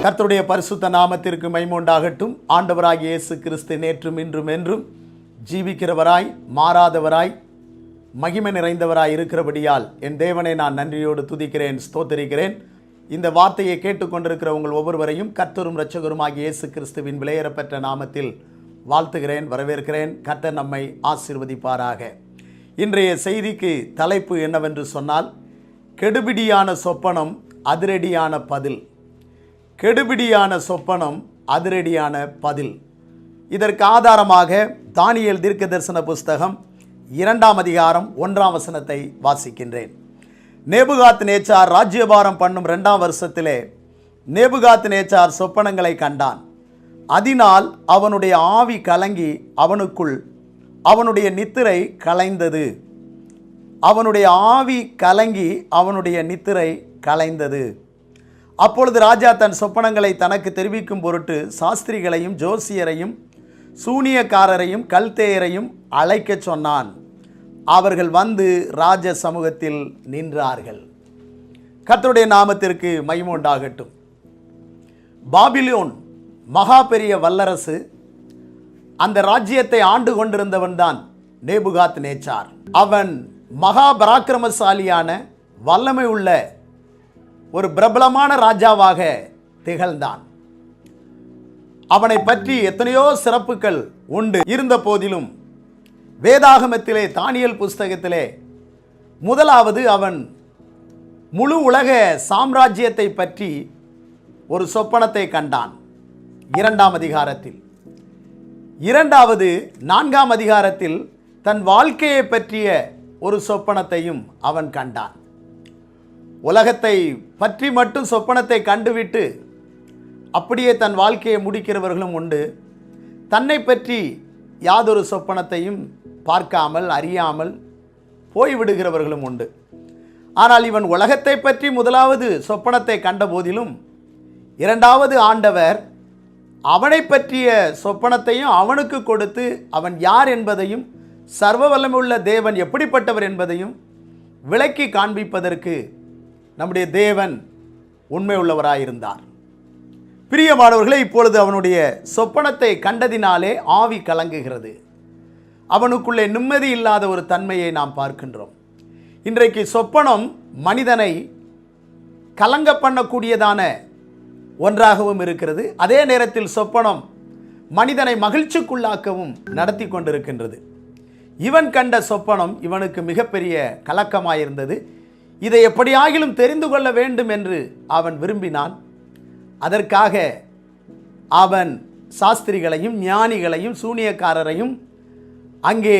கர்த்தருடைய பரிசுத்த நாமத்திற்கு மகிமை உண்டாகட்டும். ஆண்டவராகிய இயேசு கிறிஸ்து நேற்றும் இன்றும் என்றும் ஜீவிக்கிறவராய் மாறாதவராய் மகிமை நிறைந்தவராய் இருக்கிறபடியால் என் தேவனை நான் நன்றியோடு துதிக்கிறேன், ஸ்தோத்திரிக்கிறேன். இந்த வார்த்தையை கேட்டுக்கொண்டிருக்கிற உங்கள் ஒவ்வொருவரையும் கர்த்தரும் இரட்சகருமாகிய இயேசு கிறிஸ்துவின் விலையேறப்பெற்ற நாமத்தில் வாழ்த்துகிறேன், வரவேற்கிறேன். கர்த்தர் நம்மை ஆசீர்வதிப்பாராக. இன்றைய செய்திக்கு தலைப்பு என்னவென்று சொன்னால், கெடுபிடியான சொப்பனம் அதிரடியான பதில். கெடுபிடியான சொப்பனம் அதிரடியான பதில். இதற்கு ஆதாரமாக தானியேல் தீர்க்கதரிசன புஸ்தகம் 2ஆம் அதிகாரம் 1ஆம் வசனத்தை வாசிக்கின்றேன். நேபுகாத்நேச்சார் ராஜ்யபாரம் பண்ணும் 2ஆம் வருஷத்திலே நேபுகாத்நேச்சார் சொப்பனங்களை கண்டான். அதனால் அவனுடைய ஆவி கலங்கி அவனுக்குள் அவனுடைய நித்திரை கலைந்தது. அவனுடைய ஆவி கலங்கி அவனுடைய நித்திரை கலைந்தது. அப்பொழுது ராஜா தன் சொப்பனங்களை தனக்கு தெரிவிக்கும் பொருட்டு சாஸ்திரிகளையும் ஜோசியரையும் சூனியக்காரரையும் கல்தேயரையும் அழைக்கச் சொன்னான். அவர்கள் வந்து ராஜ சமூகத்தில் நின்றார்கள். கர்த்தருடைய நாமத்திற்கு மகிமை உண்டாகட்டும். பாபிலோன் மகா பெரிய வல்லரசு. அந்த ராஜ்யத்தை ஆண்டு கொண்டிருந்தவன் தான் நேபுகாத்நேச்சார். அவன் மகா பராக்கிரமசாலியான வல்லமை உள்ள ஒரு பிரபலமான ராஜாவாக திகழ்ந்தான். அவனை பற்றி எத்தனையோ சிறப்புகள் உண்டு. இருந்த போதிலும் வேதாகமத்திலே தானியேல் புஸ்தகத்திலே முதலாவது அவன் முழு உலக சாம்ராஜ்யத்தை பற்றி ஒரு சொப்பனத்தை கண்டான் 2ஆம் அதிகாரத்தில். 2வது 4ஆம் அதிகாரத்தில் தன் வாழ்க்கையை பற்றிய ஒரு சொப்பனத்தையும் அவன் கண்டான். உலகத்தை பற்றி மட்டும் சொப்பனத்தை கண்டுவிட்டு அப்படியே தன் வாழ்க்கையை முடிக்கிறவர்களும் உண்டு. தன்னை பற்றி யாதொரு சொப்பனத்தையும் பார்க்காமல் அறியாமல் போய்விடுகிறவர்களும் உண்டு. ஆனால் இவன் உலகத்தை பற்றி முதலாவது சொப்பனத்தை கண்ட போதிலும் 2வது ஆண்டவர் அவனை பற்றிய சொப்பனத்தையும் அவனுக்கு கொடுத்து அவன் யார் என்பதையும் சர்வ வல்லமையுள்ள தேவன் எப்படிப்பட்டவர் என்பதையும் விளக்கி காண்பிப்பதற்கு நம்முடைய தேவன் உண்மை உள்ளவராயிருந்தார். பிரியமானவர்களே, இப்பொழுது அவனுடைய சொப்பனத்தை கண்டதினாலே ஆவி கலங்குகிறது. அவனுக்குள்ளே நிம்மதி இல்லாத ஒரு தன்மையை நாம் பார்க்கின்றோம். இன்றைக்கு சொப்பனம் மனிதனை கலங்க பண்ணக்கூடியதான ஒன்றாகவும் இருக்கிறது. அதே நேரத்தில் சொப்பனம் மனிதனை மகிழ்ச்சிக்குள்ளாக்கவும் நடத்தி கொண்டிருக்கின்றது. இவன் கண்ட சொப்பனம் இவனுக்கு மிகப்பெரிய கலக்கமாயிருந்தது. இதை எப்படியாகிலும் தெரிந்து கொள்ள வேண்டும் என்று அவன் விரும்பினான். அதற்காக அவன் சாஸ்திரிகளையும் ஞானிகளையும் சூனியக்காரரையும் அங்கே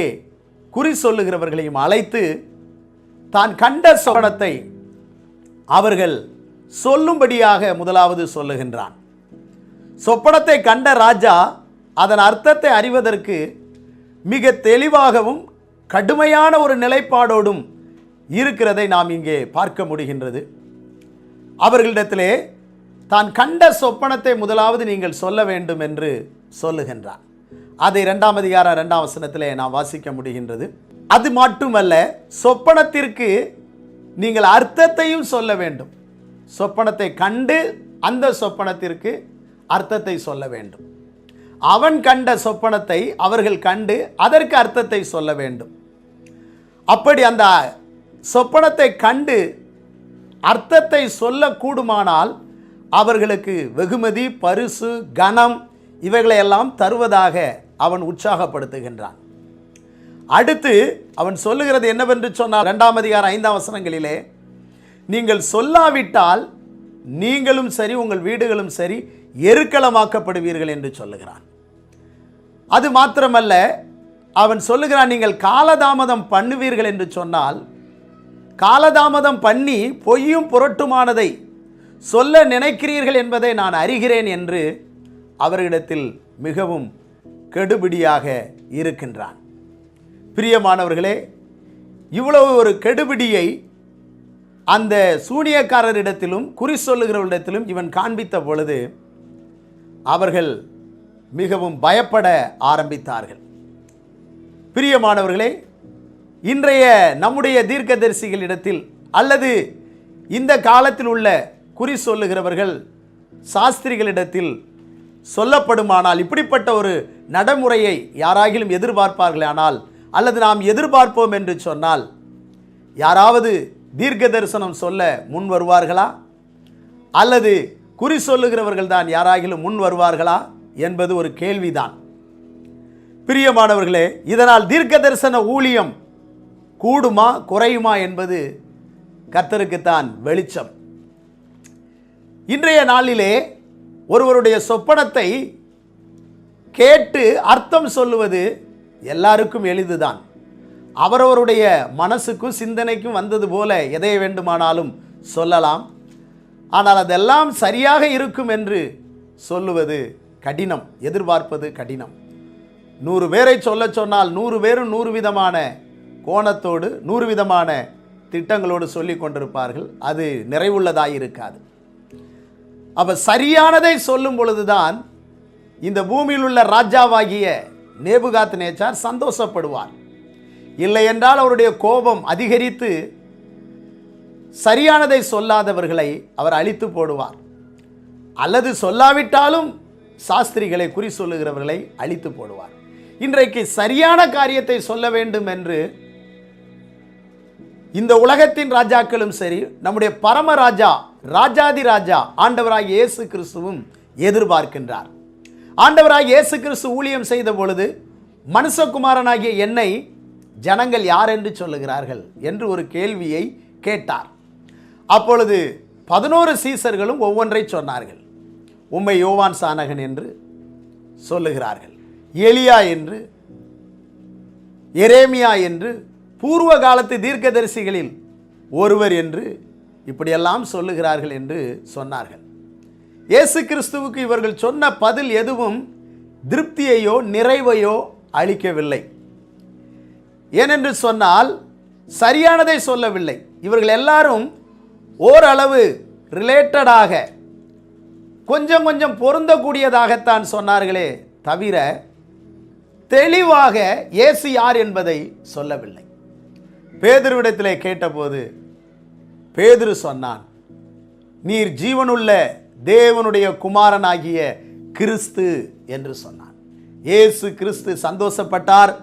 குறி சொல்லுகிறவர்களையும் அழைத்து தான் கண்ட சொப்பனத்தை அவர்கள் சொல்லும்படியாக முதலாவது சொல்லுகின்றான். சொப்பனத்தை கண்ட ராஜா அதன் அர்த்தத்தை அறிவதற்கு மிக தெளிவாகவும் கடுமையான ஒரு நிலைப்பாடோடும் இருக்கிறதை நாம் இங்கே பார்க்க முடிகின்றது. அவர்களிடத்திலே தான் கண்ட சொப்பனத்தை முதலாவது நீங்கள் சொல்ல வேண்டும் என்று சொல்லுகின்றான். அதை 2ஆம் அதிகாரம் 2ஆம் வசனத்திலே நாம் வாசிக்க முடிகின்றது. அது மட்டுமல்ல, சொப்பனத்திற்கு நீங்கள் அர்த்தத்தையும் சொல்ல வேண்டும். சொப்பனத்தை கண்டு அந்த சொப்பனத்திற்கு அர்த்தத்தை சொல்ல வேண்டும். அவன் கண்ட சொப்பனத்தை அவர்கள் கண்டு அதற்கு அர்த்தத்தை சொல்ல வேண்டும். அப்படி அந்த சொப்பனத்தை கண்டு அர்த்தத்தை சொல்லக்கூடுமானால் அவர்களுக்கு வெகுமதி, பரிசு, கனம் இவைகளையெல்லாம் தருவதாக அவன் உற்சாகப்படுத்துகின்றான். அடுத்து அவன் சொல்லுகிறது என்னவென்று சொன்னால், 2ஆம் அதிகாரம் 5ஆம் வசனங்களிலே, நீங்கள் சொல்லாவிட்டால் நீங்களும் சரி உங்கள் வீடுகளும் சரி எருக்களமாக்கப்படுவீர்கள் என்று சொல்லுகிறான். அது மாத்திரமல்ல, அவன் சொல்லுகிறான், நீங்கள் காலதாமதம் பண்ணுவீர்கள் என்று சொன்னால், காலதாமதம் பண்ணி பொய்யும் புரட்டுமானதை சொல்ல நினைக்கிறீர்கள் என்பதை நான் அறிகிறேன் என்று அவர்களிடத்தில் மிகவும் கெடுபிடியாக இருக்கின்றான். பிரியமானவர்களே, இவ்வளவு ஒரு கெடுபிடியை அந்த சூனியக்காரரிடத்திலும் குறி சொல்லுகிறவரிடத்திலும் இவன் காண்பித்த பொழுது அவர்கள் மிகவும் பயப்பட ஆரம்பித்தார்கள். பிரியமானவர்களே, இன்றைய நம்முடைய தீர்க்கதரிசிகளிடத்தில் அல்லது இந்த காலத்தில் உள்ள குறி சொல்லுகிறவர்கள் சாஸ்திரிகளிடத்தில் சொல்லப்படுமானால், இப்படிப்பட்ட ஒரு நடைமுறையை யாராகிலும் எதிர்பார்ப்பார்களே ஆனால், அல்லது நாம் எதிர்பார்ப்போம் என்று சொன்னால், யாராவது தீர்க்க தரிசனம் சொல்ல முன் வருவார்களா, அல்லது குறி சொல்லுகிறவர்கள் தான் யாராகிலும் முன் வருவார்களா என்பது ஒரு கேள்விதான். பிரியமானவர்களே, இதனால் தீர்க்க தரிசன ஊழியம் கூடுமா குறையுமா என்பது கர்த்தருக்குத்தான் வெளிச்சம். இன்றைய நாளிலே ஒருவருடைய சொப்பனத்தை கேட்டு அர்த்தம் சொல்லுவது எல்லாருக்கும் எளிதுதான். அவரவருடைய மனசுக்கும் சிந்தனைக்கும் வந்தது போல எதை வேண்டுமானாலும் சொல்லலாம். ஆனால் அதெல்லாம் சரியாக இருக்கும் என்று சொல்லுவது கடினம், எதிர்பார்ப்பது கடினம். 100 பேரை சொல்ல சொன்னால் 100 பேரும் 100 விதமான கோணத்தோடு 100 விதமான திட்டங்களோடு சொல்லி கொண்டிருப்பார்கள். அது நிறைவுள்ளதாக இருக்காது. அப்போ சரியானதை சொல்லும் பொழுதுதான் இந்த பூமியில் உள்ள ராஜாவாகிய நேபுகாத்நேச்சார் சந்தோஷப்படுவார். இல்லை என்றால் அவருடைய கோபம் அதிகரித்து சரியானதை சொல்லாதவர்களை அவர் அழித்து போடுவார். அல்லது சொல்லாவிட்டாலும் சாஸ்திரிகளை குறி சொல்லுகிறவர்களை அழித்து போடுவார். இன்றைக்கு சரியான காரியத்தை சொல்ல வேண்டும் என்று இந்த உலகத்தின் ராஜாக்களும் சரி, நம்முடைய பரமராஜா ராஜாதி ராஜா ஆண்டவராகிய இயேசு கிறிஸ்துவும் எதிர்பார்க்கின்றார். ஆண்டவராகிய இயேசு கிறிஸ்து ஊழியம் செய்த பொழுது மனுஷகுமாரனாகிய என்னை ஜனங்கள் யார் என்று சொல்லுகிறார்கள் என்று ஒரு கேள்வியை கேட்டார். அப்பொழுது 11 சீசர்களும் ஒவ்வொன்றை சொன்னார்கள். உம்மை யோவான் சானகன் என்று சொல்லுகிறார்கள், எலியா என்று, எரேமியா என்று, பூர்வ காலத்து தீர்க்கதரிசிகளில் ஒருவர் என்று இப்படியெல்லாம் சொல்லுகிறார்கள் என்று சொன்னார்கள். இயேசு கிறிஸ்துவுக்கு இவர்கள் சொன்ன பதில் எதுவும் திருப்தியையோ நிறைவையோ அளிக்கவில்லை. ஏனென்று சொன்னால் சரியானதை சொல்லவில்லை. இவர்கள் எல்லாரும் ஓரளவு ரிலேட்டடாக கொஞ்சம் கொஞ்சம் பொருந்தக்கூடியதாகத்தான் சொன்னார்களே தவிர தெளிவாக இயேசு யார் என்பதை சொல்லவில்லை. பேதுருவிடத்திலே கேட்டபோது பேதுரு சொன்னான், நீர் ஜீவனுள்ள தேவனுடைய குமாரனாகிய கிறிஸ்து என்று சொன்னான். இயேசு கிறிஸ்து சந்தோஷப்பட்டார்.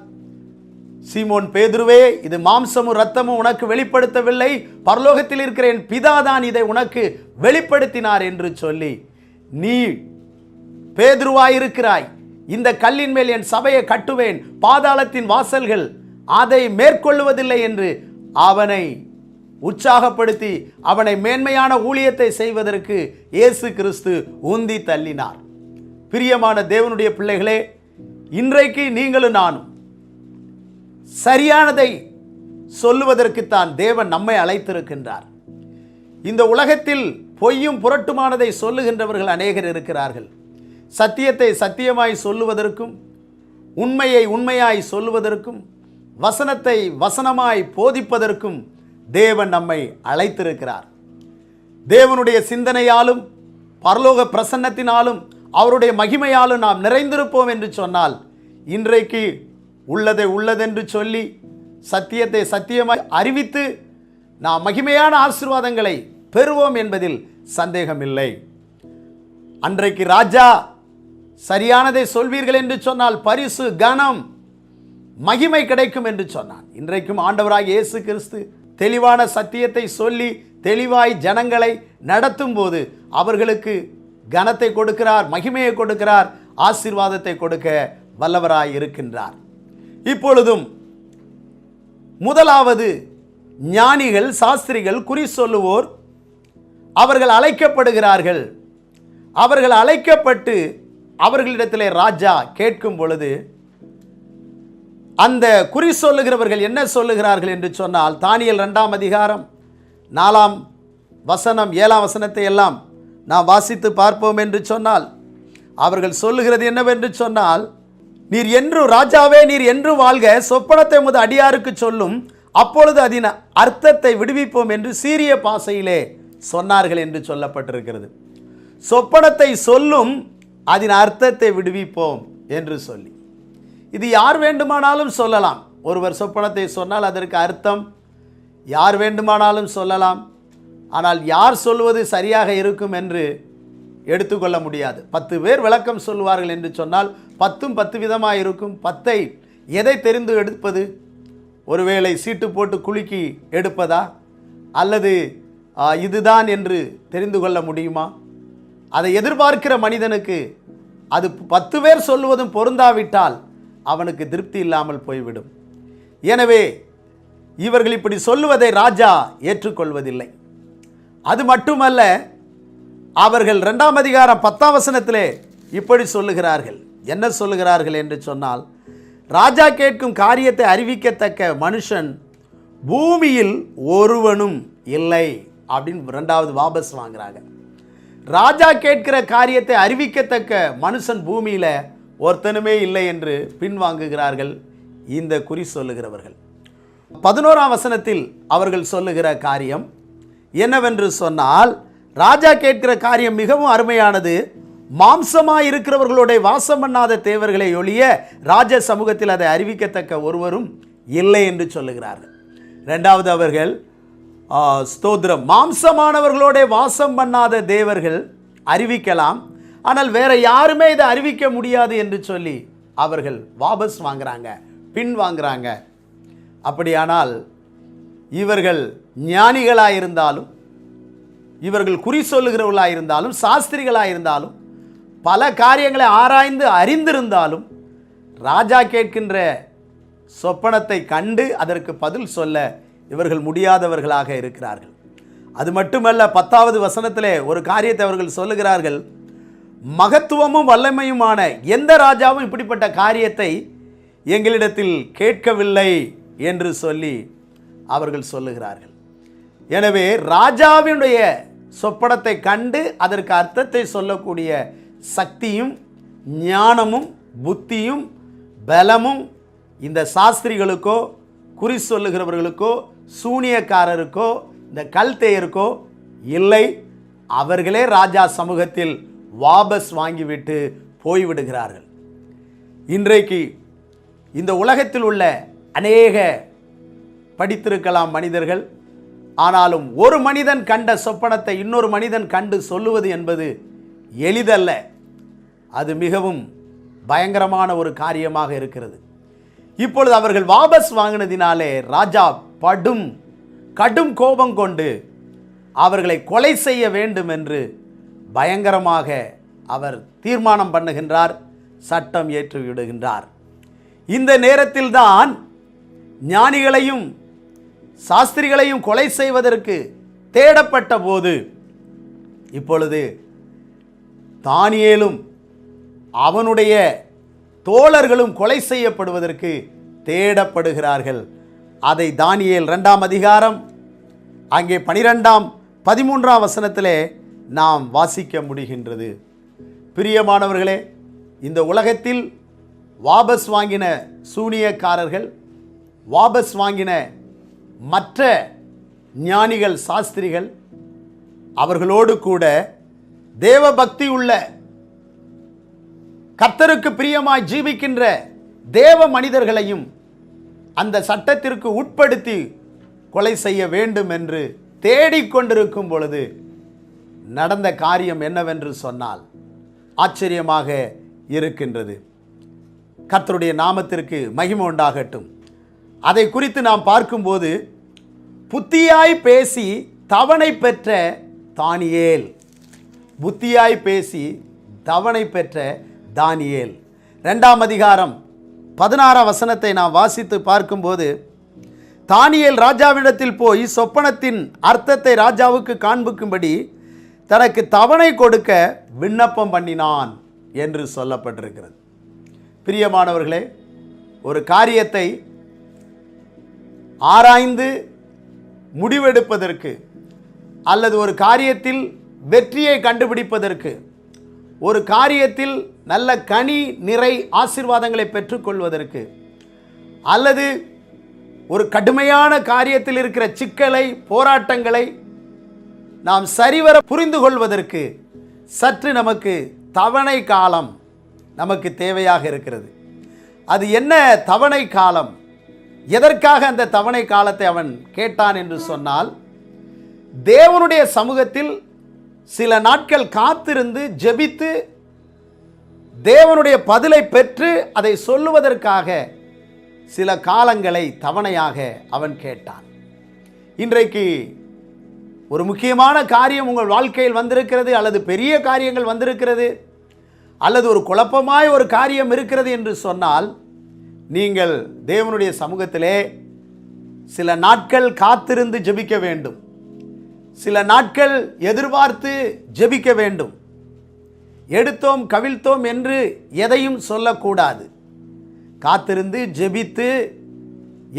சீமோன் பேதுருவே, இது மாம்சமும் இரத்தமும் உனக்கு வெளிப்படுத்தவில்லை, பரலோகத்தில் இருக்கிற என் பிதாதான் இதை உனக்கு வெளிப்படுத்தினார் என்று சொல்லி, நீ பேதுருவாயிருக்கிறாய், இந்த கல்லின் மேல் என் சபையை கட்டுவேன், பாதாளத்தின் வாசல்கள் அதை மேற்கொள்ளுவதில்லை என்று அவனை உற்சாகப்படுத்தி அவனை மேன்மையான ஊழியத்தை செய்வதற்கு இயேசு கிறிஸ்து உந்தி தள்ளினார். பிரியமான தேவனுடைய பிள்ளைகளே, இன்றைக்கு நீங்களும் நானும் சரியானதை சொல்லுவதற்குத்தான் தேவன் நம்மை அழைத்திருக்கின்றார். இந்த உலகத்தில் பொய்யும் புரட்டுமானதை சொல்லுகின்றவர்கள் அநேகர் இருக்கிறார்கள். சத்தியத்தை சத்தியமாய் சொல்லுவதற்கும், உண்மையை உண்மையாய் சொல்லுவதற்கும், வசனத்தை வசனமாய் போதிப்பதற்கும் தேவன் நம்மை அழைத்திருக்கிறார். தேவனுடைய சிந்தனையாலும் பரலோக பிரசன்னத்தினாலும் அவருடைய மகிமையாலும் நாம் நிறைந்திருப்போம் என்று சொன்னால், இன்றைக்கு உள்ளதை உள்ளதென்று சொல்லி சத்தியத்தை சத்தியமாய் அறிவித்து நாம் மகிமையான ஆசீர்வாதங்களை பெறுவோம் என்பதில் சந்தேகமில்லை. அன்றைக்கு ராஜா சரியானதை சொல்வீர்கள் என்று சொன்னால் பரிசு, கனம், மகிமை கிடைக்கும் என்று சொன்னான். இன்றைக்கும் ஆண்டவராகிய இயேசு கிறிஸ்து தெளிவான சத்தியத்தை சொல்லி தெளிவாய் ஜனங்களை நடத்தும் போது அவர்களுக்கு கனத்தை கொடுக்கிறார், மகிமையை கொடுக்கிறார், ஆசீர்வாதத்தை கொடுக்க வல்லவராய் இருக்கின்றார். இப்பொழுதும் முதலாவது ஞானிகள், சாஸ்திரிகள், குறி சொல்லுவோர் அவர்கள் அழைக்கப்படுகிறார்கள். அவர்கள் அழைக்கப்பட்டு அவர்களிடத்திலே ராஜா கேட்கும் பொழுது அந்த குறி சொல்லுகிறவர்கள் என்ன சொல்லுகிறார்கள் என்று சொன்னால், தானியேல் 2ஆம் அதிகாரம் 4ஆம் வசனம் 7ஆம் வசனத்தை எல்லாம் நாம் வாசித்து பார்ப்போம் என்று சொன்னால், அவர்கள் சொல்லுகிறது என்னவென்று சொன்னால், நீர் என்று ராஜாவே, நீர் என்று வாழ்க, சொப்பனத்தை உமது அடியாருக்கு சொல்லும், அப்பொழுது அதன் அர்த்தத்தை விடுவிப்போம் என்று சீரிய பாஷையிலே சொன்னார்கள் என்று சொல்லப்பட்டிருக்கிறது. சொப்பனத்தை சொல்லும், அதன் அர்த்தத்தை விடுவிப்போம் என்று சொல்லி, இது யார் வேண்டுமானாலும் சொல்லலாம். ஒருவர் சொப்பனத்தை சொன்னால் அதற்கு அர்த்தம் யார் வேண்டுமானாலும் சொல்லலாம். ஆனால் யார் சொல்வது சரியாக இருக்கும் என்று எடுத்துக்கொள்ள முடியாது. 10 பேர் விளக்கம் சொல்லுவார்கள் என்று சொன்னால் 10ம் 10 விதமாக இருக்கும். 10ஐ எதை தெரிந்து எடுப்பது? ஒருவேளை சீட்டு போட்டு குலுக்கி எடுப்பதா, அல்லது இதுதான் என்று தெரிந்து கொள்ள முடியுமா? அதை எதிர்பார்க்கிற மனிதனுக்கு அது 10 பேர் சொல்லுவதும் பொருந்தாவிட்டால் அவனுக்கு திருப்தி இல்லாமல் போய்விடும். எனவே இவர்கள் இப்படி சொல்லுவதை ராஜா ஏற்றுக்கொள்வதில்லை. அது மட்டுமல்ல, அவர்கள் 2ஆம் அதிகாரம் 10ஆம் வசனத்திலே இப்படி சொல்லுகிறார்கள். என்ன சொல்லுகிறார்கள் என்று சொன்னால், ராஜா கேட்கும் காரியத்தை அறிவிக்கத்தக்க மனுஷன் பூமியில் ஒருவனும் இல்லை அப்படின்னு 2வது வாபஸ் வாங்குறாங்க. ராஜா கேட்கிற காரியத்தை அறிவிக்கத்தக்க மனுஷன் பூமியில ஒருத்தனுமே இல்லை என்று பின்வாங்குகிறார்கள் இந்த குறி சொல்லுகிறவர்கள். 11ஆம் வசனத்தில் அவர்கள் சொல்லுகிற காரியம் என்னவென்று சொன்னால், ராஜா கேட்கிற காரியம் மிகவும் அருமையானது. மாம்சமாய் இருக்கிறவர்களுடைய வாசம் பண்ணாத தேவர்களை ஒழிய ராஜ சமூகத்தில் அதை அறிவிக்கத்தக்க ஒருவரும் இல்லை என்று சொல்லுகிறார்கள். 2வது அவர்கள் ஸ்தோத்திரம், மாம்சமானவர்களோட வாசம் பண்ணாத தேவர்கள் அறிவிக்கலாம், ஆனால் வேற யாருமே இதை அறிவிக்க முடியாது என்று சொல்லி அவர்கள் வாபஸ் வாங்குறாங்க, பின் வாங்குறாங்க. அப்படியானால் இவர்கள் ஞானிகளாயிருந்தாலும், இவர்கள் குறி சொல்லுகிறவர்களாயிருந்தாலும், சாஸ்திரிகளாயிருந்தாலும், பல காரியங்களை ஆராய்ந்து அறிந்திருந்தாலும், ராஜா கேட்கின்ற சொப்பனத்தை கண்டு அதற்கு பதில் சொல்ல இவர்கள் முடியாதவர்களாக இருக்கிறார்கள். அது மட்டுமல்ல, 10வது வசனத்திலே ஒரு காரியத்தை அவர்கள் சொல்லுகிறார்கள். மகத்துவமும் வல்லமையுமான எந்த ராஜாவும் இப்படிப்பட்ட காரியத்தை எங்களிடத்தில் கேட்கவில்லை என்று சொல்லி அவர்கள் சொல்லுகிறார்கள். எனவே ராஜாவினுடைய சொப்பனத்தை கண்டு அதற்கு அர்த்தத்தை சொல்லக்கூடிய சக்தியும் ஞானமும் புத்தியும் பலமும் இந்த சாஸ்திரிகளுக்கோ குறி சொல்லுகிறவர்களுக்கோ சூனியக்காரருக்கோ இந்த கல்தேயருக்கோ இல்லை. அவர்களே ராஜா சமூகத்தில் வாபஸ் வாங்கிவிட்டு போய்விடுகிறார்கள். இன்றைக்கு இந்த உலகத்தில் உள்ள அநேக படித்திருக்கலாம் மனிதர்கள், ஆனாலும் ஒரு மனிதன் கண்ட சொப்பனத்தை இன்னொரு மனிதன் கண்டு சொல்லுவது என்பது எளிதல்ல. அது மிகவும் பயங்கரமான ஒரு காரியமாக இருக்கிறது. இப்பொழுது அவர்கள் வாபஸ் வாங்கினதினாலே ராஜா கடும் கோபம் கொண்டு அவர்களை கொலை செய்ய வேண்டும் என்று பயங்கரமாக அவர் தீர்மானம் பண்ணுகின்றார், சட்டம் ஏற்றுவிடுகின்றார். இந்த நேரத்தில் தான் ஞானிகளையும் சாஸ்திரிகளையும் கொலை செய்வதற்கு தேடப்பட்ட போது இப்பொழுது தானியேலும் அவனுடைய தோழர்களும் கொலை செய்யப்படுவதற்கு தேடப்படுகிறார்கள். அதை தானியேல் 2ஆம் அதிகாரம் அங்கே 12ஆம் 13ஆம் வசனத்திலே நாம் வாசிக்க முடிகின்றது. பிரியமானவர்களே, இந்த உலகத்தில் வாபஸ் வாங்கின சூனியக்காரர்கள், வாபஸ் வாங்கின மற்ற ஞானிகள் சாஸ்திரிகள், அவர்களோடு கூட தேவபக்தி உள்ள கர்த்தருக்கு பிரியமாய் ஜீவிக்கின்ற தேவ மனிதர்களையும் அந்த சட்டத்திற்கு உட்படுத்தி கொலை செய்ய வேண்டும் என்று தேடிக்கொண்டிருக்கும் பொழுது நடந்த காரியம் என்னவென்று சொன்னால் ஆச்சரியமாக இருக்கின்றது. கர்த்தருடைய நாமத்திற்கு மகிமை உண்டாகட்டும். அதை குறித்து நாம் பார்க்கும்போது, புத்தியாய் பேசி தவணை பெற்ற தானியேல், புத்தியாய் பேசி தவணை பெற்ற தானியேல். 2ஆம் அதிகாரம் 16ஆம் வசனத்தை நாம் வாசித்து பார்க்கும்போது, தானியேல் ராஜாவிடத்தில் போய் சொப்பனத்தின் அர்த்தத்தை ராஜாவுக்கு காண்பிக்கும்படி தனக்கு தவணை கொடுக்க விண்ணப்பம் பண்ணினான் என்று சொல்லப்பட்டிருக்கிறது. பிரியமானவர்களே, ஒரு காரியத்தை ஆராய்ந்து முடிவெடுப்பதற்கு அல்லது ஒரு காரியத்தில் வெற்றியை கண்டுபிடிப்பதற்கு, ஒரு காரியத்தில் நல்ல கனி நிறை ஆசீர்வாதங்களை பெற்றுக்கொள்வதற்கு, அல்லது ஒரு கடுமையான காரியத்தில் இருக்கிற சிக்கலை போராட்டங்களை நாம் சரிவர புரிந்து கொள்வதற்கு சற்று நமக்கு தவணை காலம் நமக்கு தேவையாக இருக்கிறது. அது என்ன தவணை காலம்? எதற்காக அந்த தவணை காலத்தை அவன் கேட்டான் என்று சொன்னால், தேவனுடைய சமூகத்தில் சில நாட்கள் காத்திருந்து ஜெபித்து தேவனுடைய பதிலை பெற்று அதை சொல்லுவதற்காக சில காலங்களை தவணையாக அவன் கேட்டான். இன்றைக்கு ஒரு முக்கியமான காரியம் உங்கள் வாழ்க்கையில் வந்திருக்கிறது, அல்லது பெரிய காரியங்கள் வந்திருக்கிறது, அல்லது ஒரு குழப்பமாய் ஒரு காரியம் இருக்கிறது என்று சொன்னால், நீங்கள் தேவனுடைய சமூகத்திலே சில நாட்கள் காத்திருந்து ஜெபிக்க வேண்டும். சில நாட்கள் எதிர்பார்த்து ஜெபிக்க வேண்டும். எடுத்தோம் கவிழ்த்தோம் என்று எதையும் சொல்லக்கூடாது. காத்திருந்து ஜெபித்து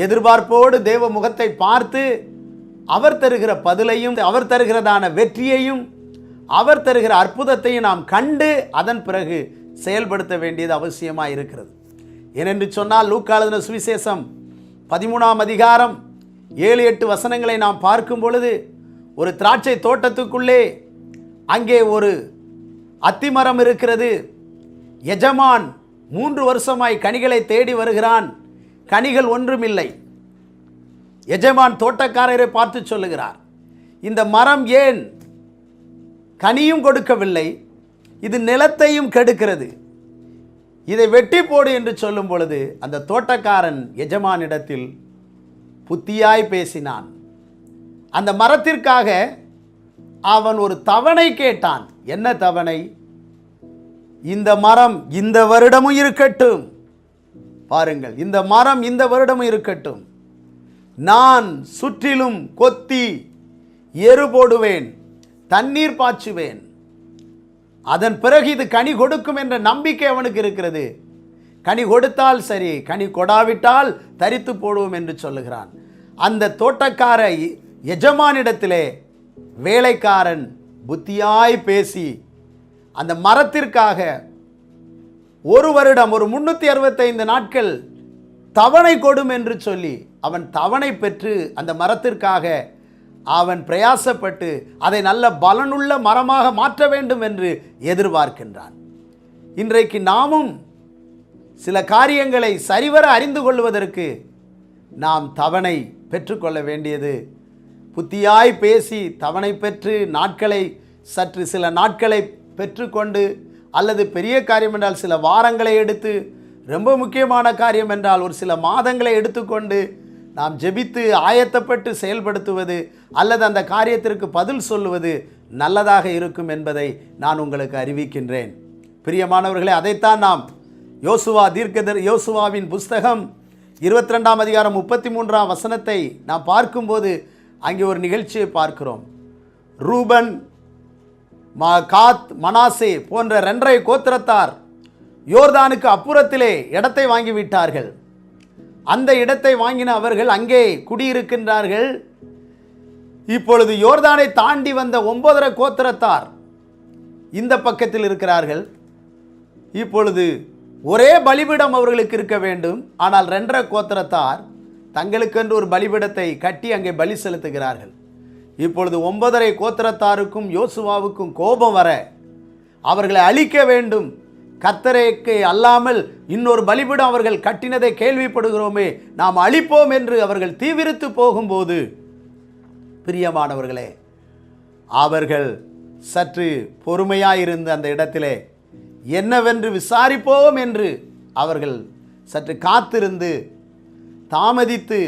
எதிர்பார்ப்போடு தேவ முகத்தை பார்த்து அவர் தருகிற பதிலையும் அவர் தருகிறதான வெற்றியையும் அவர் தருகிற அற்புதத்தையும் நாம் கண்டு அதன் பிறகு செயல்படுத்த வேண்டியது அவசியமாக இருக்கிறது. ஏனென்று சொன்னால் லூக்கா எழுதின சுவிசேஷம் 13ஆம் அதிகாரம் 7-8 வசனங்களை நாம் பார்க்கும் பொழுது, ஒரு திராட்சை தோட்டத்துக்குள்ளே அங்கே ஒரு அத்திமரம் இருக்கிறது. எஜமான் 3 வருஷமாய் கனிகளை தேடி வருகிறான். கனிகள் ஒன்றுமில்லை. எஜமான் தோட்டக்காரரை பார்த்து சொல்லுகிறார், இந்த மரம் ஏன் கனியும் கொடுக்கவில்லை, இது நிலத்தையும் கெடுக்கிறது, இதை வெட்டி போடு என்று சொல்லும் பொழுது அந்த தோட்டக்காரன் எஜமானிடத்தில் புத்தியாய் பேசினான். அந்த மரத்திற்காக அவன் ஒரு தவணை கேட்டான். என்ன தவணை? இந்த மரம் இந்த வருடமும் இருக்கட்டும். பாருங்கள், இந்த மரம் இந்த வருடமும் இருக்கட்டும். நான் சுற்றிலும் கொத்தி எரு போடுவேன், தண்ணீர் பாய்ச்சுவேன். அதன் பிறகு இது கனி கொடுக்கும் என்ற நம்பிக்கை அவனுக்கு இருக்கிறது. கனி கொடுத்தால் சரி, கனி கொடாவிட்டால் தரித்து போடுவோம் என்று சொல்லுகிறான். அந்த தோட்டக்கார எஜமானிடத்திலே வேலைக்காரன் புத்தியாய் பேசி அந்த மரத்திற்காக ஒரு வருடம், ஒரு 365 நாட்கள் தவணை கொடும் என்று சொல்லி அவன் தவணை பெற்று அந்த மரத்திற்காக அவன் பிரயாசப்பட்டு அதை நல்ல பலனுள்ள மரமாக மாற்ற வேண்டும் என்று எதிர்பார்க்கின்றான். இன்றைக்கு நாமும் சில காரியங்களை சரிவர அறிந்து கொள்வதற்கு நாம் தவணை பெற்றுக்கொள்ள வேண்டியது. புத்தியாய் பேசி தவணை பெற்று நாட்களை சற்று சில நாட்களை பெற்றுக்கொண்டு, அல்லது பெரிய காரியம் என்றால் சில வாரங்களை எடுத்து, ரொம்ப முக்கியமான காரியம் என்றால் ஒரு சில மாதங்களை எடுத்துக்கொண்டு நாம் ஜெபித்து ஆயத்தப்பட்டு செயல்படுத்துவது, அல்லது அந்த காரியத்திற்கு பதில் சொல்லுவது நல்லதாக இருக்கும் என்பதை நான் உங்களுக்கு அறிவிக்கின்றேன். பிரியமானவர்களே, அதைத்தான் நாம் யோசுவாவின் புஸ்தகம் 22ஆம் அதிகாரம் 33ஆம் வசனத்தை நாம் பார்க்கும்போது அங்கே ஒரு நிகழ்ச்சியை பார்க்கிறோம். ரூபன், காத், மனாசே போன்ற 2 கோத்திரத்தார் யோர்தானுக்கு அப்புறத்திலே இடத்தை வாங்கிவிட்டார்கள். அந்த இடத்தை வாங்கின அவர்கள் அங்கே குடியிருக்கின்றார்கள். இப்பொழுது யோர்தானை தாண்டி வந்த 9 கோத்திரத்தார் இந்த பக்கத்தில் இருக்கிறார்கள். இப்பொழுது ஒரே பலிபீடம் அவர்களுக்கு இருக்க வேண்டும். ஆனால் 2 கோத்திரத்தார் தங்களுக்கென்று ஒரு பலிபீடத்தை கட்டி அங்கே பலி செலுத்துகிறார்கள். இப்பொழுது 9 கோத்திரத்தாருக்கும் யோசுவாவுக்கும் கோபம் வர அவர்களை அழிக்க வேண்டும். கர்த்தருக்கு அல்லாமல் இன்னொரு பலிபீடம் அவர்கள் கட்டினதை கேள்விப்படுகிறோமே, நாம் அழிப்போம் என்று அவர்கள் தீவிரித்து போகும்போது, பிரியமானவர்களே, அவர்கள் சற்று பொறுமையாயிருந்து அந்த இடத்திலே என்னவென்று விசாரிப்போம் என்று அவர்கள் சற்று காத்திருந்து தாமதித்து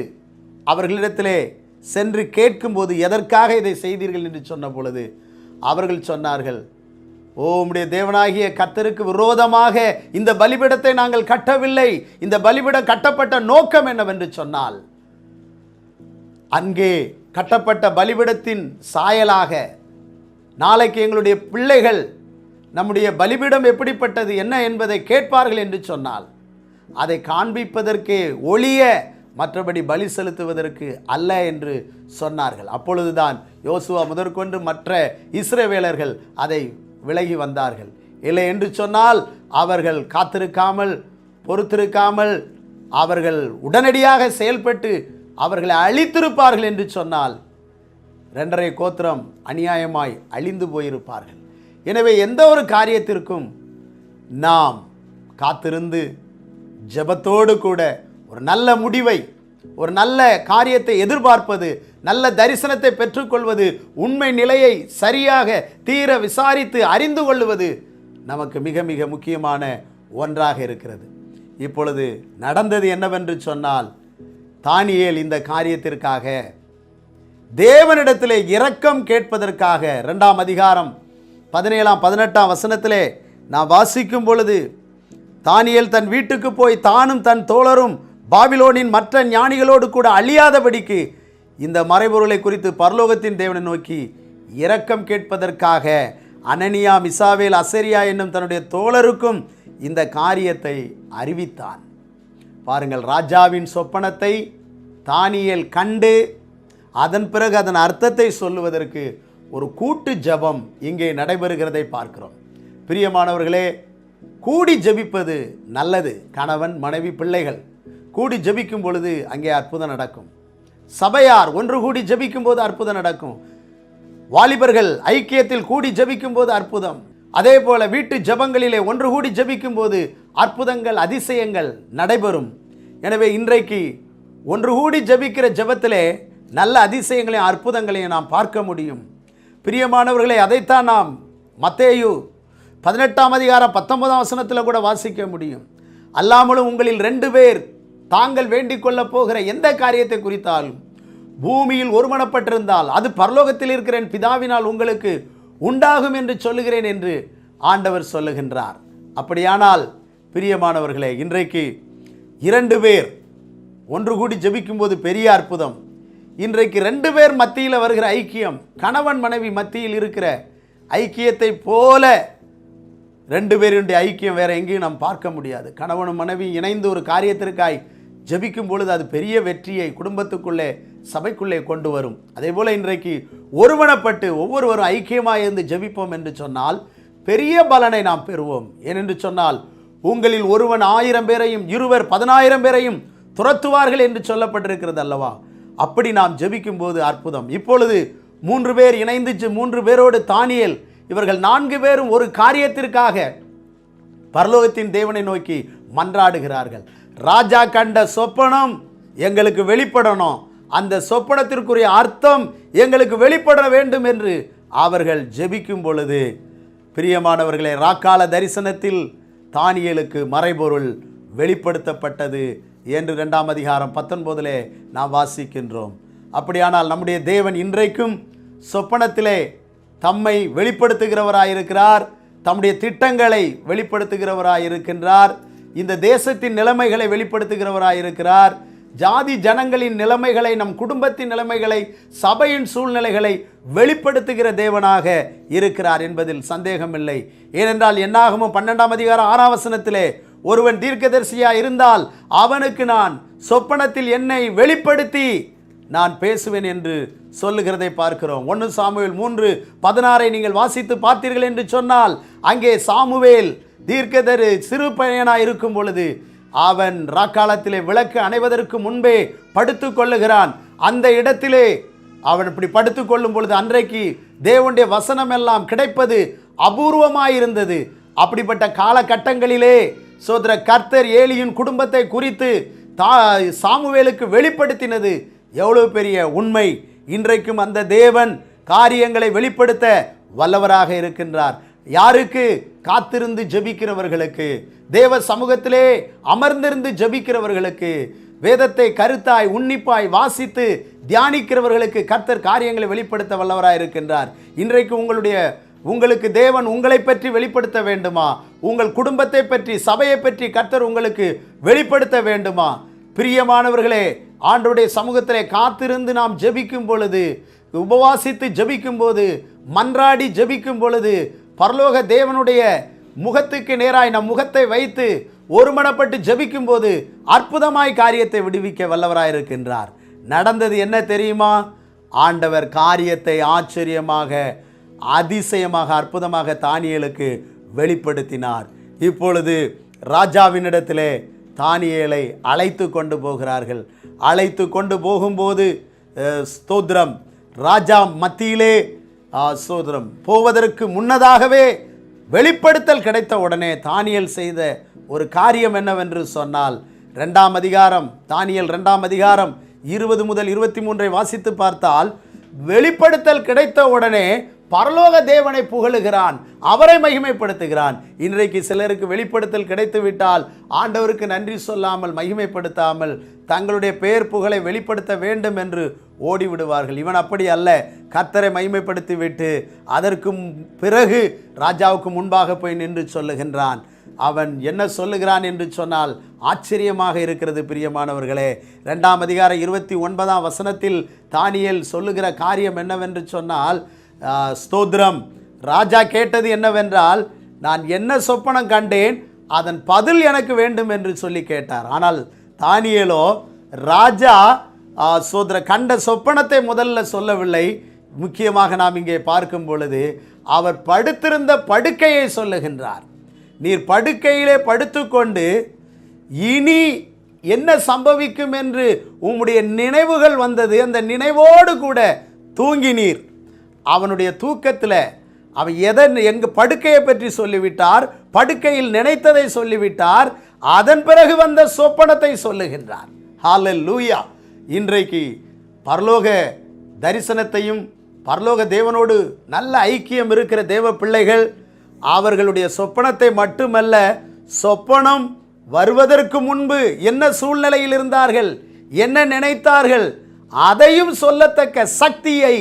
அவர்களிடத்திலே சென்று கேட்கும்போது, எதற்காக இதை செய்தீர்கள் என்று சொன்ன பொழுது அவர்கள் சொன்னார்கள், உம்முடைய தேவனாகிய கர்த்தருக்கு விரோதமாக இந்த பலிபீடத்தை நாங்கள் கட்டவில்லை. இந்த பலிபீடம் கட்டப்பட்ட நோக்கம் என்னவென்று சொன்னால், அங்கே கட்டப்பட்ட பலிபீடத்தின் சாயலாக நாளைக்கு எங்களுடைய பிள்ளைகள் நம்முடைய பலிபீடம் எப்படிப்பட்டது என்ன என்பதை கேட்பார்கள் என்று சொன்னால், அதை காண்பிப்பதற்கே ஒழிய மற்றபடி பலி செலுத்துவதற்கு அல்ல என்று சொன்னார்கள். அப்பொழுதுதான் யோசுவா முதற்கொண்டு மற்ற இஸ்ரவேலர்கள் அதை விலகி வந்தார்கள். இல்லை என்று சொன்னால் அவர்கள் காத்திருக்காமல் பொறுத்திருக்காமல் அவர்கள் உடனடியாக செயல்பட்டு அவர்களை அழித்திருப்பார்கள் என்று சொன்னால் 2.5 கோத்திரம் அநியாயமாய் அழிந்து போயிருப்பார்கள். எனவே எந்த ஒரு காரியத்திற்கும் நாம் காத்திருந்து ஜெபத்தோடு கூட ஒரு நல்ல முடிவை, ஒரு நல்ல காரியத்தை எதிர்பார்ப்பது நல்ல தரிசனத்தை பெற்றுக்கொள்வது, உண்மை நிலையை சரியாக தீர விசாரித்து அறிந்து கொள்வது நமக்கு மிக மிக முக்கியமான ஒன்றாக இருக்கிறது. இப்பொழுது நடந்தது என்னவென்று சொன்னால், தானியேல் இந்த காரியத்திற்காக தேவனிடத்திலே இரக்கம் கேட்பதற்காக 2ஆம் அதிகாரம் 17 18 வசனத்திலே நான் வாசிக்கும் பொழுது, தானியேல் தன் வீட்டுக்கு போய் தானும் தன் தோழரும் பாபிலோனின் மற்ற ஞானிகளோடு கூட அழியாதபடிக்கு இந்த மறைபொருளை குறித்து பரலோகத்தின் தேவனை நோக்கி இரக்கம் கேட்பதற்காக அனனியா, மிசாவேல், அசரியா என்னும் தன்னுடைய தோழருக்கும் இந்த காரியத்தை அறிவித்தான். பாருங்கள், ராஜாவின் சொப்பனத்தை தானியேல் கண்டு அதன் பிறகு அதன் அர்த்தத்தை சொல்லுவதற்கு ஒரு கூட்டு ஜெபம் இங்கே நடைபெறுகிறதை பார்க்கிறோம். பிரியமானவர்களே, கூடி ஜெபிப்பது நல்லது. கணவன், மனைவி, பிள்ளைகள் கூடி ஜெபிக்கும் பொழுது அங்கே அற்புதம் நடக்கும். சபையார் ஒன்று கூடி ஜெபிக்கும் போது அற்புதம் நடக்கும். வாலிபர்கள் ஐக்கியத்தில் கூடி ஜெபிக்கும் போது அற்புதம். அதே போல வீட்டு ஜெபங்களிலே ஒன்று கூடி ஜெபிக்கும் போது அற்புதங்கள், அதிசயங்கள் நடைபெறும். எனவே இன்றைக்கு ஒன்று கூடி ஜெபிக்கிற ஜெபத்திலே நல்ல அதிசயங்களையும் அற்புதங்களையும் நாம் பார்க்க முடியும். பிரியமானவர்களே, அதைத்தான் நாம் மத்தேயு 18ஆம் அதிகாரம் 19ஆம் வசனத்தில் கூட வாசிக்க முடியும். அல்லாமலும் உங்களில் 2 பேர் தாங்கள் வேண்டிக் கொள்ள போகிற எந்த காரியத்தை குறித்தாலும் பூமியில் ஒருமனப்பட்டிருந்தால் அது பரலோகத்தில் இருக்கிற என் பிதாவினால் உங்களுக்கு உண்டாகும் என்று சொல்லுகிறேன் என்று ஆண்டவர் சொல்லுகின்றார். அப்படியானால் பிரியமானவர்களே, இன்றைக்கு 2 பேர் ஒன்று கூடி ஜெபிக்கும் போது பெரிய அற்புதம். இன்றைக்கு 2 பேர் மத்தியில் வருகிற ஐக்கியம், கணவன் மனைவி மத்தியில் இருக்கிற ஐக்கியத்தை போல 2 பேருடைய ஐக்கியம் வேற எங்கேயும் நாம் பார்க்க முடியாது. கணவனும் மனைவி இணைந்து ஒரு காரியத்திற்காய் ஜெபிக்கும் பொழுது அது பெரிய வெற்றியை குடும்பத்துக்குள்ளே, சபைக்குள்ளே கொண்டு வரும். அதே போல இன்றைக்கு ஒருமனப்பட்டு ஒவ்வொருவரும் ஐக்கியமாக இருந்து ஜெபிப்போம் என்று சொன்னால் பெரிய பலனை நாம் பெறுவோம். ஏனென்று சொன்னால், உங்களில் ஒருவன் 1000 பேரையும் 20 10,000 பேரையும் துரத்துவார்கள் என்று சொல்லப்பட்டிருக்கிறது அல்லவா? அப்படி நாம் ஜெபிக்கும் போது அற்புதம். இப்பொழுது 3 பேர் இணைந்து 3 பேரோடு தானியேல், இவர்கள் 4 பேரும் ஒரு காரியத்திற்காக பரலோகத்தின் தேவனை நோக்கி மன்றாடுகிறார்கள். ராஜா கண்ட சொப்பனம் எங்களுக்கு வெளிப்படணும், அந்த சொப்பனத்திற்குரிய அர்த்தம் எங்களுக்கு வெளிப்பட வேண்டும் என்று அவர்கள் ஜெபிக்கும் பொழுது, பிரியமானவர்களே, ராக்கால தரிசனத்தில் தானியேலுக்கு மறைபொருள் வெளிப்படுத்தப்பட்டது என்று 2ஆம் அதிகாரம் 19 நாம் வாசிக்கின்றோம். அப்படியானால் நம்முடைய தேவன் இன்றைக்கும் சொப்பனத்திலே தம்மை வெளிப்படுத்துகிறவராயிருக்கிறார், தம்முடைய திட்டங்களை வெளிப்படுத்துகிறவராயிருக்கின்றார், இந்த தேசத்தின் நிலைமைகளை வெளிப்படுத்துகிறவராயிருக்கிறார், ஜாதி ஜனங்களின் நிலைமைகளை, நம் குடும்பத்தின் நிலைமைகளை, சபையின் சூழ்நிலைகளை வெளிப்படுத்துகிற தேவனாக இருக்கிறார் என்பதில் சந்தேகமில்லை. ஏனென்றால் என்னாகமம் 12ஆம் அதிகாரம் 6ஆம் வசனத்திலே, ஒருவன் தீர்க்கதரிசியாக இருந்தால் அவனுக்கு நான் சொப்பனத்தில் என்னை வெளிப்படுத்தி நான் பேசுவேன் என்று சொல்லுகிறதை பார்க்கிறோம். 1 சாமுவேல் 3:16 நீங்கள் வாசித்து பார்த்தீர்கள் என்று சொன்னால், அங்கே சாமுவேல் தீர்க்கதரி சிறு பையனாக இருக்கும் பொழுது அவன் ராக்காலத்திலே விளக்கு அணைவதற்கு முன்பே படுத்து கொள்ளுகிறான். அந்த இடத்திலே அவன் இப்படி படுத்து கொள்ளும் பொழுது அன்றைக்கு தேவனுடைய வசனம் எல்லாம் கிடைப்பது அபூர்வமாயிருந்தது. அப்படிப்பட்ட காலகட்டங்களிலே சோதர கர்த்தர் ஏலியின் குடும்பத்தை குறித்து சாமுவேலுக்கு வெளிப்படுத்தினது எவ்வளவு பெரிய உண்மை. இன்றைக்கும் அந்த தேவன் காரியங்களை வெளிப்படுத்த வல்லவராக இருக்கின்றார். யாருக்கு? காத்திருந்து ஜெபிக்கிறவர்களுக்கு, தேவ சமூகத்திலே அமர்ந்திருந்து ஜெபிக்கிறவர்களுக்கு, வேதத்தை கருத்தாய் உன்னிப்பாய் வாசித்து தியானிக்கிறவர்களுக்கு கர்த்தர் காரியங்களை வெளிப்படுத்த வல்லவராக இருக்கின்றார். இன்றைக்கு உங்களுக்கு தேவன் உங்களை பற்றி வெளிப்படுத்த வேண்டுமா? உங்கள் குடும்பத்தை பற்றி, சபையை பற்றி கர்த்தர் உங்களுக்கு வெளிப்படுத்த வேண்டுமா? பிரியமானவர்களே, ஆண்டவருடைய சமூகத்திலே காத்திருந்து நாம் ஜெபிக்கும் பொழுது, உபவாசித்து ஜெபிக்கும் போது, மன்றாடி ஜெபிக்கும் பொழுது, பரலோக தேவனுடைய முகத்துக்கு நேராய் நம் முகத்தை வைத்து ஒருமனப்பட்டு ஜெபிக்கும் போது அற்புதமாய் காரியத்தை விடுவிக்க வல்லவராயிருக்கின்றார். நடந்தது என்ன தெரியுமா? ஆண்டவர் காரியத்தை ஆச்சரியமாக, அதிசயமாக, அற்புதமாக தானியேலுக்கு வெளிப்படுத்தினார். இப்பொழுது ராஜாவினிடத்திலே தானியேலை அழைத்து கொண்டு போகிறார்கள். அழைத்து கொண்டு போகும்போது ஸ்தோத்திரம், ராஜா மத்தியிலே ஸ்தோத்திரம் போவதற்கு முன்னதாகவே வெளிப்படுத்தல் கிடைத்த உடனே தானியேல் செய்த ஒரு காரியம் என்னவென்று சொன்னால், 2ஆம் அதிகாரம், தானியேல் 2ஆம் அதிகாரம் 20 முதல் 23 வாசித்து பார்த்தால், வெளிப்படுத்தல் கிடைத்த உடனே பரலோக தேவனை புகழுகிறான், அவரை மகிமைப்படுத்துகிறான். இன்றைக்கு சிலருக்கு வெளிப்படுத்தல் கிடைத்து விட்டால் ஆண்டவருக்கு நன்றி சொல்லாமல் மகிமைப்படுத்தாமல் தங்களுடைய பெயர் புகழை வெளிப்படுத்த வேண்டும் என்று ஓடிவிடுவார்கள். இவன் அப்படி அல்ல. கர்த்தரை மகிமைப்படுத்தி விட்டு அதற்கு பிறகு ராஜாவுக்கு முன்பாக போய் நின்று சொல்லுகின்றான். அவன் என்ன சொல்லுகிறான் என்று சொன்னால் ஆச்சரியமாக இருக்கிறது பிரியமானவர்களே. 2ஆம் அதிகாரம் 29ஆம் வசனத்தில் தானியேல் சொல்லுகிற காரியம் என்னவென்று சொன்னால், ஸ்தோத்திரம், ராஜா கேட்டது என்னவென்றால், நான் என்ன சொப்பனம் கண்டேன், அதன் பதில் எனக்கு வேண்டும் என்று சொல்லி கேட்டார். ஆனால் தானியேலோ ராஜா கண்ட சொப்பனத்தை முதல்ல சொல்லவில்லை. முக்கியமாக நாம் இங்கே பார்க்கும் பொழுது அவர் படுத்திருந்த படுக்கையை சொல்லுகின்றார். நீர் படுக்கையிலே படுத்துக்கொண்டு இனி என்ன சம்பவிக்கும் என்று உம்முடைய நினைவுகள் வந்தது, அந்த நினைவோடு கூட தூங்கினீர். அவனுடைய தூக்கத்தில் அவன் எங்க படுக்கையை பற்றி சொல்லிவிட்டார், படுக்கையில் நினைத்ததை சொல்லிவிட்டார், அதன் பிறகு வந்த சொப்பனத்தை சொல்லுகின்றார். ஹல்லேலூயா. இன்றைக்கு பரலோக தரிசனத்தையும் பரலோக தேவனோடு நல்ல ஐக்கியம் இருக்கிற தேவ பிள்ளைகள் அவர்களுடைய சொப்பனத்தை மட்டுமல்ல, சொப்பனம் வருவதற்கு முன்பு என்ன சூழ்நிலையில் இருந்தார்கள், என்ன நினைத்தார்கள், அதையும் சொல்லத்தக்க சக்தியை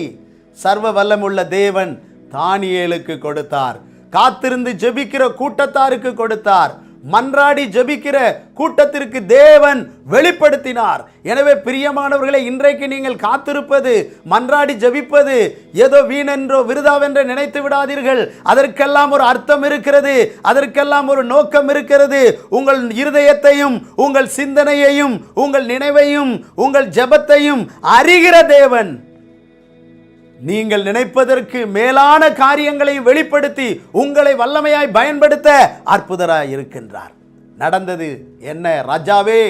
சர்வ வல்லமுள்ள தேவன் தானியேலுக்கு கொடுத்தார். காத்திருந்து ஜெபிக்கிற கூட்டத்தாருக்கு கொடுத்தார். மன்றாடி ஜெபிக்கிற கூட்டத்திற்கு தேவன் வெளிப்படுத்தினார். எனவே பிரியமானவர்களை, இன்றைக்கு நீங்கள் காத்திருப்பது, மன்றாடி ஜெபிப்பது ஏதோ வீணென்றோ விருதாவென்றோ நினைத்து விடாதீர்கள். அதற்கெல்லாம் ஒரு அர்த்தம் இருக்கிறது, அதற்கெல்லாம் ஒரு நோக்கம் இருக்கிறது. உங்கள் இருதயத்தையும் உங்கள் சிந்தனையையும் உங்கள் நினைவையும் உங்கள் ஜெபத்தையும் அறிகிற தேவன் நீங்கள் நினைப்பதற்கு மேலான காரியங்களை வெளிப்படுத்தி உங்களை வல்லமையாய் பயன்படுத்த அற்புதராய் இருக்கின்றார். நடந்தது என்ன? ராஜாவே,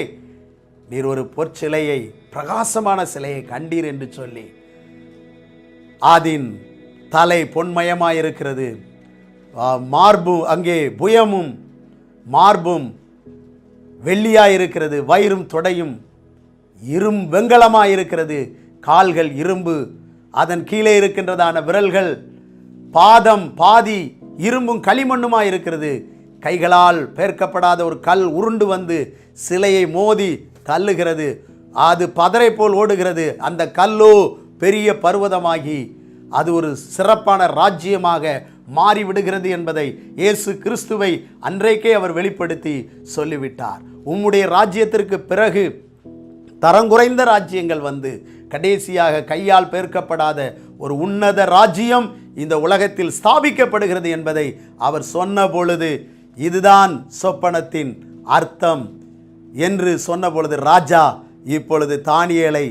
நீர் ஒரு பொற்சிலையை, பிரகாசமான சிலையை கண்டீர் என்று சொல்லி, அதன் தலை பொன்மயமாயிருக்கிறது, மார்பு அங்கே புயமும் மார்பும் வெள்ளியாயிருக்கிறது, வயிறும் தொடையும் வெண்கலமாயிருக்கிறது, கால்கள் இரும்பு, அதன் கீழே இருக்கின்றதான விரல்கள் பாதம் பாதி இரும்பும் களிமண்ணுமாய் இருக்கிறது. கைகளால் பெயர்க்கப்படாத ஒரு கல் உருண்டு வந்து சிலையை மோதி தள்ளுகிறது. அது பதரை போல் ஓடுகிறது. அந்த கல்லோ பெரிய பர்வதமாகி அது ஒரு சிறப்பான ராஜ்யமாக மாறிவிடுகிறது என்பதை இயேசு கிறிஸ்துவை அன்றைக்கே அவர் வெளிப்படுத்தி சொல்லிவிட்டார். உம்முடைய ராஜ்யத்திற்கு பிறகு தரங்குறைந்த ராஜ்யங்கள் வந்து கடைசியாக கையால் பெயர்க்கப்படாத ஒரு உன்னத ராஜ்யம் இந்த உலகத்தில் ஸ்தாபிக்கப்படுகிறது என்பதை அவர் சொன்ன பொழுது, இதுதான் சொப்பனத்தின் அர்த்தம் என்று சொன்ன பொழுது, ராஜா இப்பொழுது தானியேலை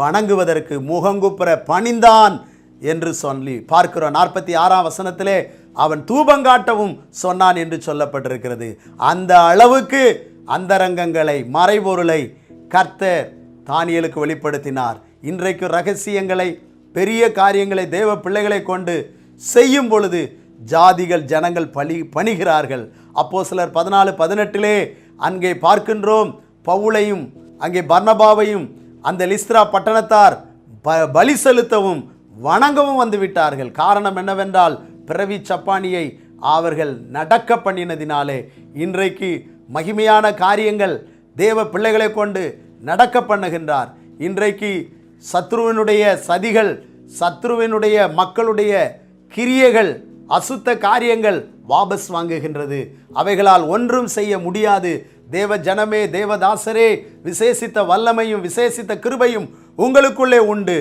வணங்குவதற்கு முகங்குப்புற பணிந்தான் என்று சொல்லி பார்க்கிறோம். 46ஆம் வசனத்திலே அவன் தூபங்காட்டவும் சொன்னான் என்று சொல்லப்பட்டிருக்கிறது. அந்த அளவுக்கு அந்தரங்கங்களை, மறைபொருளை கர்த்தர் தானியேலுக்கு வெளிப்படுத்தினார். இன்றைக்கு ரகசியங்களை, பெரிய காரியங்களை தேவ பிள்ளைகளை கொண்டு செய்யும் பொழுது ஜாதிகள், ஜனங்கள் பணிகிறார்கள். அப்போஸ்தலர் 14:18 அங்கே பார்க்கின்றோம், பவுலையும் அங்கே பர்னபாவையும் அந்த லிஸ்திரா பட்டணத்தார் பலி செலுத்தவும் வணங்கவும் வந்து விட்டார்கள். காரணம் என்னவென்றால், பிறவி சப்பானியை அவர்கள் நடக்க பண்ணினதினாலே இன்றைக்கு மகிமையான காரியங்கள் தேவ பிள்ளைகளை கொண்டு நடக்க பண்ணுகின்றார். இன்றைக்கு சத்ருவினுடைய சதிகள், சத்ருவினுடைய மக்களுடைய கிரியைகள், அசுத்த காரியங்கள் வாபஸ் வாங்குகின்றது. அவைகளால் ஒன்றும் செய்ய முடியாது. தேவ ஜனமே, தேவதாசரே, விசேஷித்த வல்லமையும் விசேஷித்த கிருபையும் உங்களுக்குள்ளே உண்டு.